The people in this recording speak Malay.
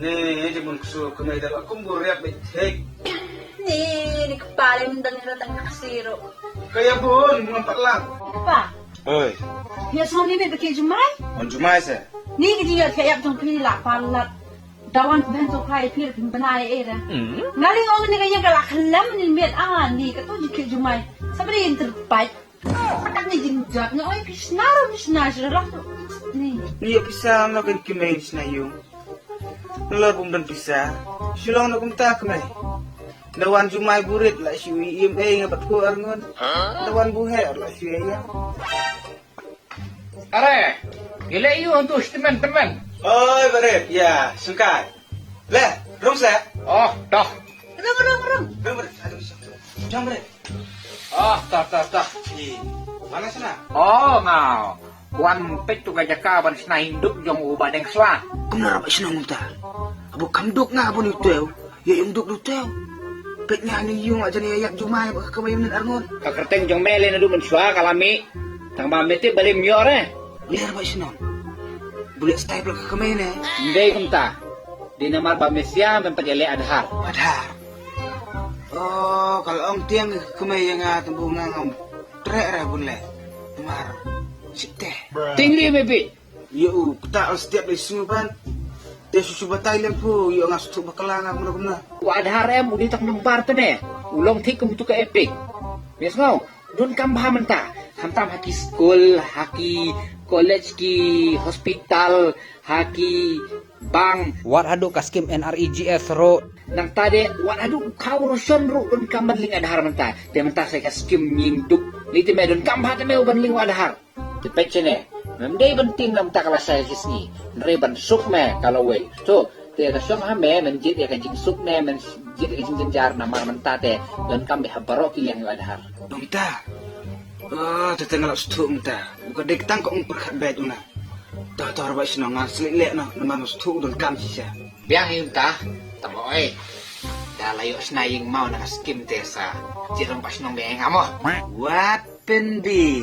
Nih, cuman kusul kemai dalam kumpul riak betek. Ni kepala mo dang datang kasiro. Kaya bun, ngumpat lang. Pa, Oi, ya so ni be ke jumai? on jumai sa. Ni ki ya kaya tong pila palat. Dawan ben to kai pil pin banai era. Ngaling ong ni kaya kala khalam ni met ni ka to ke jumai. Sabri interpai. Patak ni jingjak ni oi pisnaro pisnaro. Ni. Iya pisah na kan kimay na yung. Nalor pum dan pisah. Silong na kumta kemay. Dawan jumai burit lah si iem nga bat ko arngon. Dawan buhe lah si ya. Are, gila iyo untuk teman-teman. Oi baret, ya, sungkai. Le, rum sa. Oh, dah. Rum. Rum baret, aduh. Jam baret. Oh, dah. Mana sana? Oh, ngau. Wan pet tu gajah kawan sena hidup jong ubah deng swa. Kumna ba sinong ta? Abo kamdok nga abo ni tew. Ya yung duk tew. Pet nya ni yung aja ni ayak jumai ba kamayam nin arngon. Kakerteng jong mele na dumen swa kalami. Tang mamete balim yore. Liar ba sinong? Bulik style ka kamay na. Hindi kumta. Di namar ba mesya mempajali adhar. Padahal. Oh, kalau ang tiang kamay yang tumbung ngam. Tre bunle. Mar. Siteh. Tingli bebe. Yo, kita setiap dari sungupan. Dia susu Thailand po, yo nga susu bakalanga mo na. Wa adhar em udi tak numbar tu ne. Ulong tik kum tu ka epic. Mes ngau. Don kam bahaman ta. Hamtam haki school, haki college ki hospital, haki bank. Wat hadu kaskim NREGS ro. Nang tade wat adu kau roson ru don kam badling adhar menta. Dia menta saya kaskim nyinduk. Liti me don kam hat me uban ling adhar. Tepet cene. Memdai penting nam tak kala saya kisni. Nre ban suk me kalau we. So, dia ka syong ha me menjit ya kajing suk me menjit ya kajing jenjar namar menta te don kam be habarok yang adhar. Dong ta. Oh, tetenggal susu menta. Bukan dek tang kok perkat bet una. Tahu ba sinong nga selek na naman susu don kam sisa. Biang himta, tamoy. Dalayo snaying mau na skim tesa. Jirong pas nong beeng amo. What pen bi?